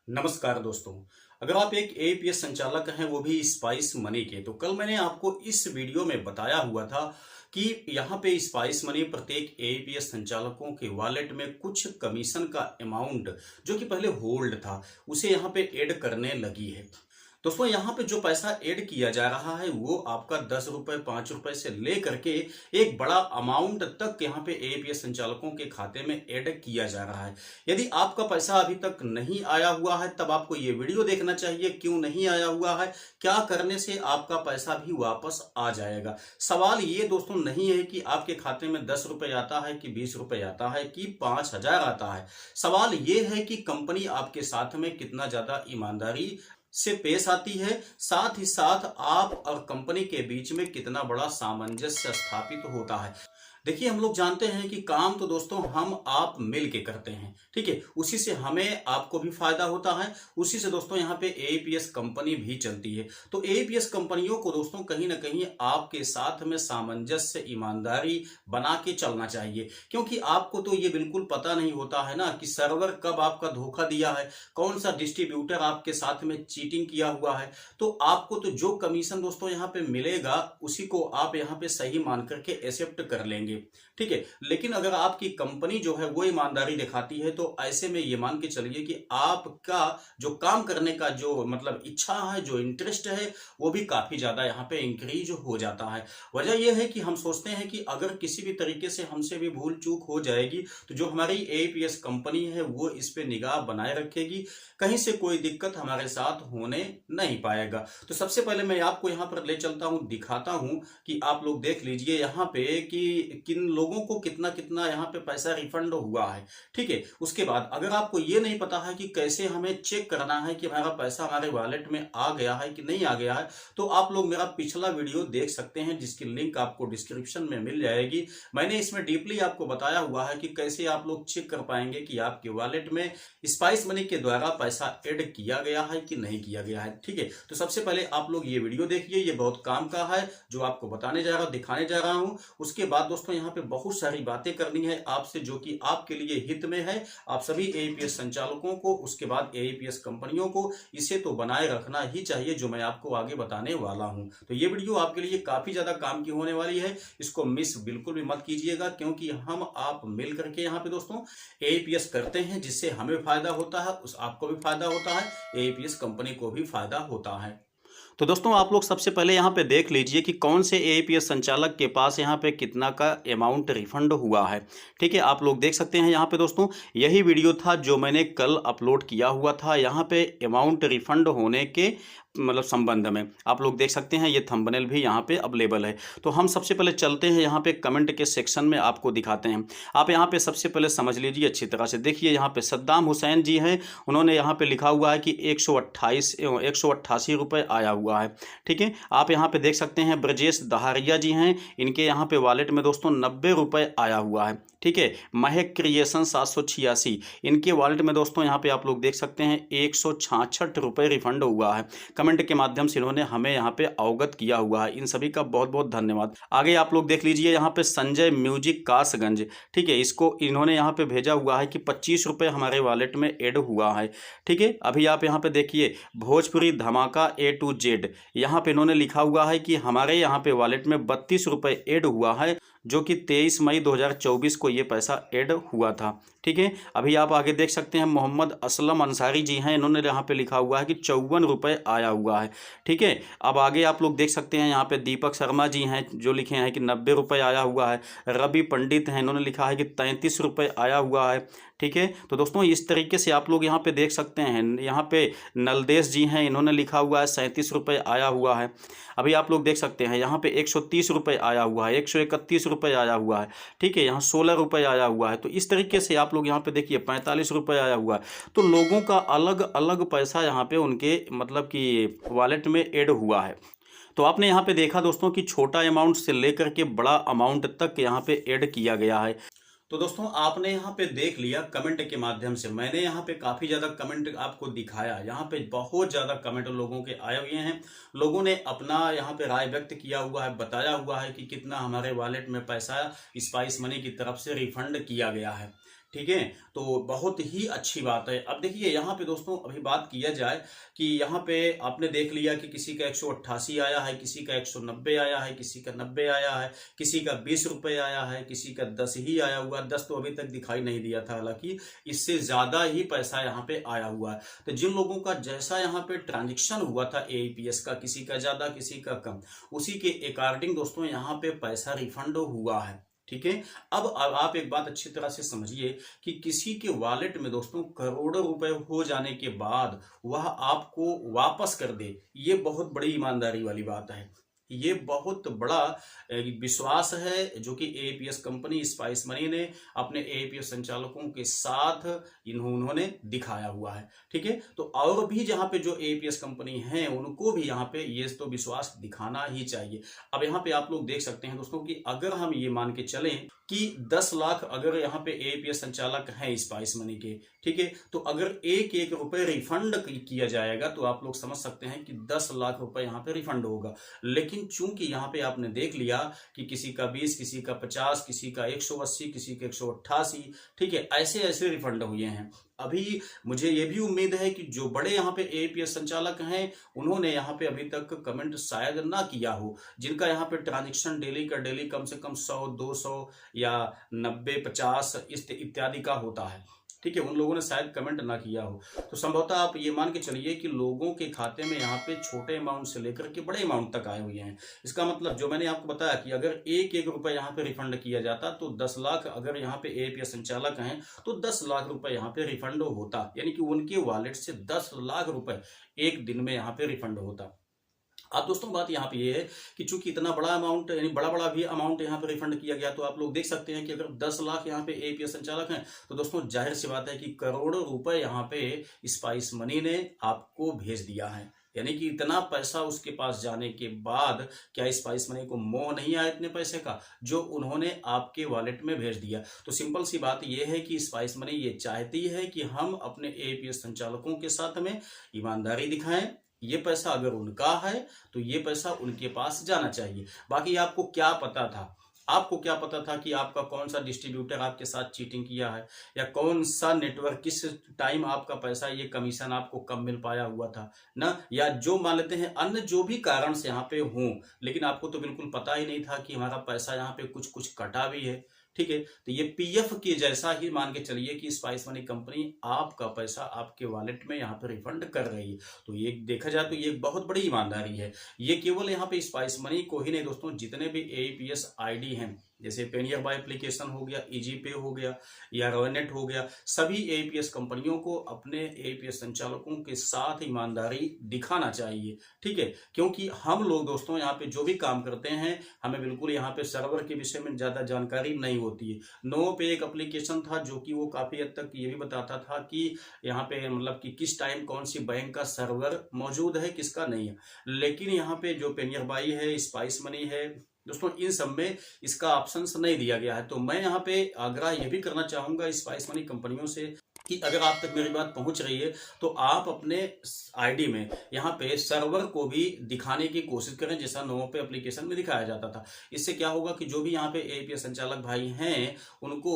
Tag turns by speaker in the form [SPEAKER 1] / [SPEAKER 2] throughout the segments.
[SPEAKER 1] नमस्कार दोस्तों। अगर आप एक एपीएस संचालक हैं वो भी स्पाइस मनी के, तो कल मैंने आपको इस वीडियो में बताया हुआ था कि यहाँ पे स्पाइस मनी प्रत्येक एपीएस संचालकों के वॉलेट में कुछ कमीशन का अमाउंट जो कि पहले होल्ड था उसे यहाँ पे ऐड करने लगी है। दोस्तों यहाँ पे जो पैसा ऐड किया जा रहा है वो आपका 10 रुपए 5 रुपए से ले करके एक बड़ा अमाउंट तक यहाँ पे एपीएस संचालकों के खाते में ऐड किया जा रहा है। यदि आपका पैसा अभी तक नहीं आया हुआ है तब आपको ये वीडियो देखना चाहिए। क्यों नहीं आया हुआ है, क्या करने से आपका पैसा भी वापस आ जाएगा। सवाल ये दोस्तों नहीं है कि आपके खाते में 10 रुपए आता है कि 20 रुपए आता है कि 5,000 आता है। सवाल ये है कि कंपनी आपके साथ में कितना ज्यादा ईमानदारी से पेश आती है, साथ ही साथ आप और कंपनी के बीच में कितना बड़ा सामंजस्य स्थापित होता है। देखिए, हम लोग जानते हैं कि काम तो दोस्तों हम आप मिल के करते हैं, ठीक है। उसी से हमें आपको भी फायदा होता है, उसी से दोस्तों यहाँ पे एपीएस कंपनी भी चलती है। तो एपीएस कंपनियों को दोस्तों कहीं ना कहीं आपके साथ में सामंजस्य ईमानदारी बना के चलना चाहिए, क्योंकि आपको तो ये बिल्कुल पता नहीं होता है ना कि सर्वर कब आपका धोखा दिया है, कौन सा डिस्ट्रीब्यूटर आपके साथ में चीटिंग किया हुआ है। तो आपको तो जो कमीशन दोस्तों यहाँ पे मिलेगा उसी को आप यहाँ पे सही मान करके एक्सेप्ट कर लेंगे, ठीक है। लेकिन अगर आपकी कंपनी जो है वो ईमानदारी दिखाती है तो ऐसे में ये मान के चलिए कि आपका जो काम करने का जो मतलब इच्छा है, जो इंटरेस्ट है, वो भी काफी ज्यादा यहाँ पे इंक्रीज हो जाता है। वजह यह है कि हम सोचते हैं कि अगर किसी भी तरीके से हमसे भी भूल चूक हो जाएगी तो जो हमारी एपीएस कंपनी है वो इस पे निगाह बनाए रखेगी, कहीं से कोई दिक्कत हमारे साथ होने नहीं पाएगा। तो सबसे पहले मैं आपको यहाँ पर ले चलता हूँ, दिखाता हूँ कि आप लोग देख लीजिए यहाँ पे कि किन लोगों को कितना कितना यहाँ पे पैसा रिफंड हुआ है, ठीक है। उसके बाद अगर आपको ये नहीं पता है कि कैसे हमें चेक करना है कि हमारा पैसा हमारे वॉलेट में आ गया है कि नहीं आ गया है, तो आप लोग मेरा पिछला वीडियो देख सकते हैं जिसकी लिंक आपको डिस्क्रिप्शन में मिल जाएगी। मैंने इसमें डीपली आपको बताया हुआ है कि कैसे आप लोग चेक कर पाएंगे कि आपके वॉलेट में स्पाइस मनी के द्वारा पैसा ऐड किया गया है कि नहीं किया गया है, ठीक है। तो सबसे पहले आप लोग ये वीडियो देखिए, ये बहुत काम का है जो आपको बताने जा रहा हूं, दिखाने जा रहा हूं। उसके बाद दोस्तों यहाँ पे बहुत सारी बातें करनी है आपसे जो कि आपके लिए हित में है, आप सभी एपीएस संचालकों को, उसके बाद एपीएस कंपनियों को इसे तो बनाए रखना ही चाहिए जो मैं आपको आगे बताने वाला हूं। तो ये वीडियो आपके लिए काफी ज्यादा काम की होने वाली है, इसको मिस बिल्कुल भी मत कीजिएगा, क्योंकि हम आप मिल करके यहाँ पे दोस्तों एपीएस करते हैं जिससे हमें फायदा होता है, उस आपको भी फायदा होता है, एपीएस कंपनी को भी फायदा होता है। तो दोस्तों आप लोग सबसे पहले यहाँ पे देख लीजिए कि कौन से एपीएस संचालक के पास यहाँ पे कितना का अमाउंट रिफंड हुआ है, ठीक है। आप लोग देख सकते हैं यहाँ पे दोस्तों यही वीडियो था जो मैंने कल अपलोड किया हुआ था, यहाँ पे अमाउंट रिफंड होने के मतलब संबंध में आप लोग देख सकते हैं, ये थंबनेल भी यहाँ पे अवेलेबल है। तो हम सबसे पहले चलते हैं यहाँ पे कमेंट के सेक्शन में, आपको दिखाते हैं। आप यहाँ पे सबसे पहले समझ लीजिए अच्छी तरह से, देखिए यहाँ पे सद्दाम हुसैन जी हैं, उन्होंने यहाँ पे लिखा हुआ है कि 188 रुपये आया हुआ है, ठीक है। आप यहाँ पे देख सकते हैं ब्रजेश दहारिया जी हैं, इनके यहाँ पे वॉलेट में दोस्तों 90 रुपये आया हुआ है, ठीक है। महक क्रिएशन 786, इनके वॉलेट में दोस्तों यहाँ पे आप लोग देख सकते हैं 166 रुपये रिफंड हुआ है। कमेंट के माध्यम से इन्होंने हमें यहाँ पे अवगत किया हुआ है, इन सभी का बहुत बहुत धन्यवाद। आगे आप लोग देख लीजिए यहाँ पे संजय म्यूजिक कासगंज, ठीक है, इसको इन्होंने यहाँ पे भेजा हुआ है कि 25 रुपये हमारे वॉलेट में ऐड हुआ है, ठीक है। अभी आप यहाँ पे देखिए भोजपुरी धमाका A to Z, यहाँ पे इन्होंने लिखा हुआ है कि हमारे यहाँ पे वॉलेट में 32 रुपये ऐड हुआ है, जो कि 23 मई 2024 को ये पैसा ऐड हुआ था, ठीक है। अभी आप आगे देख सकते हैं मोहम्मद असलम अंसारी जी हैं, इन्होंने यहाँ पे लिखा हुआ है कि 54 रुपये आया हुआ है, ठीक है। अब आगे आप लोग देख सकते हैं यहाँ पे दीपक शर्मा जी हैं जो लिखे हैं कि 90 रुपये आया हुआ है। रवि पंडित हैं, इन्होंने लिखा है कि 33 रुपये आया हुआ है, ठीक है। तो दोस्तों इस तरीके से आप लोग यहाँ पे देख सकते हैं। यहाँ पे नलदेश जी हैं, इन्होंने लिखा हुआ है 37 रुपये आया हुआ है। अभी आप लोग देख सकते हैं यहाँ पे 130 रुपये आया हुआ है, 131 रुपये आया हुआ है, ठीक है। यहाँ 16 रुपये आया हुआ है। तो इस तरीके से आप लोग यहाँ पे देखिए 45 रुपये आया हुआ है। तो लोगों का अलग अलग पैसा यहाँ पे उनके मतलब कि वॉलेट में ऐड हुआ है। तो आपने यहाँ पे देखा दोस्तों कि छोटा अमाउंट से लेकर के बड़ा अमाउंट तक यहाँ पे ऐड किया गया है। तो दोस्तों आपने यहाँ पे देख लिया कमेंट के माध्यम से, मैंने यहाँ पे काफ़ी ज़्यादा कमेंट आपको दिखाया, यहाँ पे बहुत ज़्यादा कमेंट लोगों के आए हुए हैं। लोगों ने अपना यहाँ पे राय व्यक्त किया हुआ है, बताया हुआ है कि कितना हमारे वॉलेट में पैसा स्पाइस मनी की तरफ से रिफंड किया गया है, ठीक है, तो बहुत ही अच्छी बात है। अब देखिए यहाँ पे दोस्तों अभी बात किया जाए कि यहाँ पे आपने देख लिया कि किसी का 188 आया है, किसी का 190 आया है, किसी का 90 आया है, किसी का 20 रुपए आया है, किसी का 10 ही आया हुआ। 10 तो अभी तक दिखाई नहीं दिया था, हालांकि इससे ज्यादा ही पैसा यहाँ पे आया हुआ है। तो जिन लोगों का जैसा यहाँ पे ट्रांजेक्शन हुआ था एईपीएस का, किसी का ज्यादा किसी का कम, उसी के अकॉर्डिंग दोस्तों यहाँ पे पैसा रिफंड हुआ है। ठीक है, अब आप एक बात अच्छी तरह से समझिए कि किसी के वॉलेट में दोस्तों करोड़ों रुपए हो जाने के बाद वह आपको वापस कर दे, ये बहुत बड़ी ईमानदारी वाली बात है। ये बहुत बड़ा विश्वास है जो कि एईपीएस कंपनी स्पाइस मनी ने अपने एईपीएस संचालकों के साथ उन्होंने दिखाया हुआ है। ठीक है, तो और भी जहां पे जो एईपीएस कंपनी हैं उनको भी यहाँ पे ये तो विश्वास दिखाना ही चाहिए। अब यहाँ पे आप लोग देख सकते हैं दोस्तों कि अगर हम ये मान के चलें कि 10 लाख अगर यहाँ पे एईपीएस संचालक हैं स्पाइस मनी के, ठीक है, तो अगर एक एक रुपए रिफंड किया जाएगा तो आप लोग समझ सकते हैं कि 10 लाख रुपए यहाँ पे रिफंड होगा। लेकिन चूंकि यहाँ पे आपने देख लिया कि किसी का 20, किसी का 50, किसी का 180, किसी का 188, ठीक है, ऐसे ऐसे रिफंड हुए हैं। अभी मुझे ये भी उम्मीद है कि जो बड़े यहाँ पे एईपीएस संचालक हैं उन्होंने यहाँ पे अभी तक कमेंट शायद ना किया हो, जिनका यहाँ पे ट्रांजेक्शन डेली का डेली कम से कम 100, 200 या 90, 50 इत्यादि का होता है। ठीक है, उन लोगों ने शायद कमेंट ना किया हो। तो संभवतः आप ये मान के चलिए कि लोगों के खाते में यहाँ पे छोटे अमाउंट से लेकर के बड़े अमाउंट तक आए हुए हैं। इसका मतलब जो मैंने आपको बताया कि अगर एक एक रुपए यहाँ पे रिफंड किया जाता तो 10 लाख अगर यहाँ पे एईपीएस संचालक हैं तो 10 लाख रुपए यहाँ पे रिफंड होता, यानी कि उनके वॉलेट से 10 लाख रुपए एक दिन में यहाँ पे रिफंड होता। अब दोस्तों बात यहाँ पे ये है कि चूंकि इतना बड़ा अमाउंट यानी बड़ा बड़ा भी अमाउंट यहाँ पे रिफंड किया गया, तो आप लोग देख सकते हैं कि अगर 10 लाख यहाँ पे एईपीएस संचालक हैं तो दोस्तों जाहिर सी बात है कि करोड़ों रुपए यहाँ पे स्पाइस मनी ने आपको भेज दिया है। यानी कि इतना पैसा उसके पास जाने के बाद क्या स्पाइस मनी को मोह नहीं आया इतने पैसे का जो उन्होंने आपके वॉलेट में भेज दिया। तो सिंपल सी बात यह है कि स्पाइस मनी ये चाहती है कि हम अपने एईपीएस संचालकों के साथ में ईमानदारी दिखाएं। ये पैसा अगर उनका है तो ये पैसा उनके पास जाना चाहिए। बाकी आपको क्या पता था, आपको क्या पता था कि आपका कौन सा डिस्ट्रीब्यूटर आपके साथ चीटिंग किया है, या कौन सा नेटवर्क किस टाइम आपका पैसा ये कमीशन आपको कम मिल पाया हुआ था ना, या जो मान लेते हैं अन्य जो भी कारण से यहाँ पे हों, लेकिन आपको तो बिल्कुल पता ही नहीं था कि हमारा पैसा यहाँ पे कुछ कुछ कटा भी है। ठीक है, तो ये पीएफ के जैसा ही मान के चलिए कि स्पाइस मनी कंपनी आपका पैसा आपके वॉलेट में यहाँ पे रिफंड कर रही है। तो ये देखा जाए तो ये एक बहुत बड़ी ईमानदारी है। ये केवल यहाँ पे स्पाइस मनी को ही नहीं दोस्तों, जितने भी एईपीएस आईडी हैं जैसे पेनियर बाय एप्लीकेशन हो गया, इजी पे हो गया या रोनेट हो गया, सभी एईपीएस कंपनियों को अपने एईपीएस संचालकों के साथ ईमानदारी दिखाना चाहिए। ठीक है, क्योंकि हम लोग दोस्तों यहाँ पे जो भी काम करते हैं हमें बिल्कुल यहाँ पे सर्वर के विषय में ज्यादा जानकारी नहीं होती है। नो पे एक एप्लीकेशन था जो कि वो काफी हद तक ये भी बताता था कि यहाँ पे मतलब कि किस टाइम कौन सी बैंक का सर्वर मौजूद है किसका नहीं है, लेकिन यहाँ पे जो पेनियर बाई है, स्पाइस मनी है दोस्तों, इन सब में इसका ऑप्शंस नहीं दिया गया है। तो मैं यहाँ पे आग्रह ये भी करना चाहूंगा स्पाइस मनी कंपनियों से कि अगर आप तक मेरी बात पहुंच रही है तो आप अपने आईडी में यहाँ पे सर्वर को भी दिखाने की कोशिश करें जैसा नोमो पे एप्लीकेशन में दिखाया जाता था। इससे क्या होगा कि जो भी यहाँ पे एईपीएस संचालक भाई हैं उनको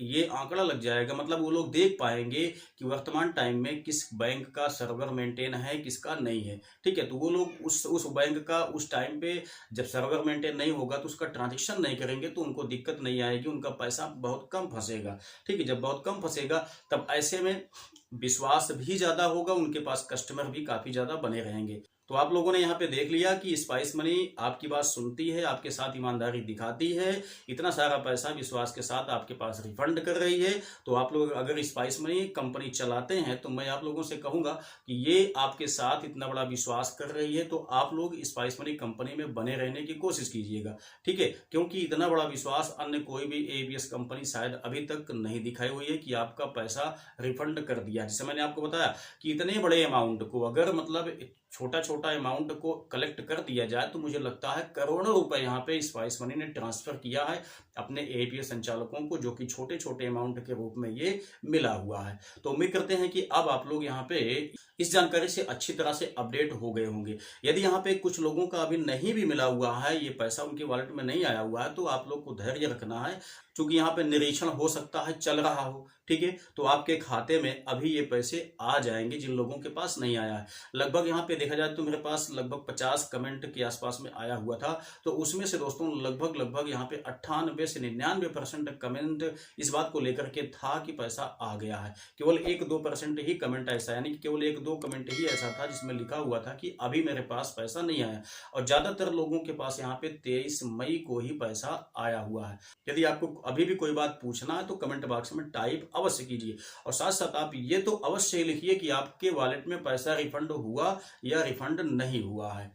[SPEAKER 1] ये आंकड़ा लग जाएगा, मतलब वो लोग देख पाएंगे कि वर्तमान टाइम में किस बैंक का सर्वर मेंटेन है किसका नहीं है। ठीक है, तो वो लोग उस बैंक का उस टाइम पे जब सर्वर मेंटेन नहीं होगा तो उसका ट्रांजेक्शन नहीं करेंगे तो उनको दिक्कत नहीं आएगी, उनका पैसा बहुत कम फंसेगा। ठीक है, जब बहुत कम फंसेगा तब ऐसे में विश्वास भी ज्यादा होगा, उनके पास कस्टमर भी काफी ज्यादा बने रहेंगे। तो आप लोगों ने यहाँ पे देख लिया कि स्पाइस मनी आपकी बात सुनती है, आपके साथ ईमानदारी दिखाती है, इतना सारा पैसा विश्वास के साथ आपके पास रिफंड कर रही है। तो आप लोग अगर स्पाइस मनी कंपनी चलाते हैं तो मैं आप लोगों से कहूंगा कि ये आपके साथ इतना बड़ा विश्वास कर रही है तो आप लोग स्पाइस मनी कंपनी में बने रहने की कोशिश कीजिएगा। ठीक है, क्योंकि इतना बड़ा विश्वास अन्य कोई भी एईपीएस कंपनी शायद अभी तक नहीं दिखाई हुई है कि आपका पैसा रिफंड कर दिया। जैसे मैंने आपको बताया कि इतने बड़े अमाउंट को अगर मतलब छोटा छोटा अमाउंट को कलेक्ट कर दिया जाए तो मुझे लगता है करोड़ों रुपए यहाँ पे स्पाइस मनी ने ट्रांसफर किया है अपने एईपीएस संचालकों को, जो कि छोटे छोटे अमाउंट के रूप में ये मिला हुआ है। तो उम्मीद करते हैं कि अब आप लोग यहाँ पे इस जानकारी से अच्छी तरह से अपडेट हो गए होंगे। यदि यहाँ पे कुछ लोगों का अभी नहीं भी मिला हुआ है, ये पैसा उनके वॉलेट में नहीं आया हुआ है, तो आप लोग को धैर्य रखना है। चूंकि यहाँ पे निरीक्षण हो सकता है चल रहा हो, ठीक है, तो आपके खाते में अभी ये पैसे आ जाएंगे जिन लोगों के पास नहीं आया है। लगभग यहाँ पे देखा जाए तो मेरे पास लगभग 50 कमेंट के आसपास में आया हुआ था, तो उसमें से दोस्तों लगभग यहाँ पे 98 से 99% कमेंट इस बात को लेकर के था कि पैसा आ गया है। केवल 1-2% ही कमेंट ऐसा, यानी कि केवल 1-2 कमेंट ही ऐसा था जिसमें लिखा हुआ था कि अभी मेरे पास पैसा नहीं आया, और ज्यादातर लोगों के पास यहाँ पे 23 मई को ही पैसा आया हुआ है। यदि आपको अभी भी कोई बात पूछना है तो कमेंट बॉक्स में टाइप अवश्य कीजिए, और साथ साथ आप ये तो अवश्य लिखिए कि आपके वॉलेट में पैसा रिफंड हुआ या रिफंड नहीं हुआ है।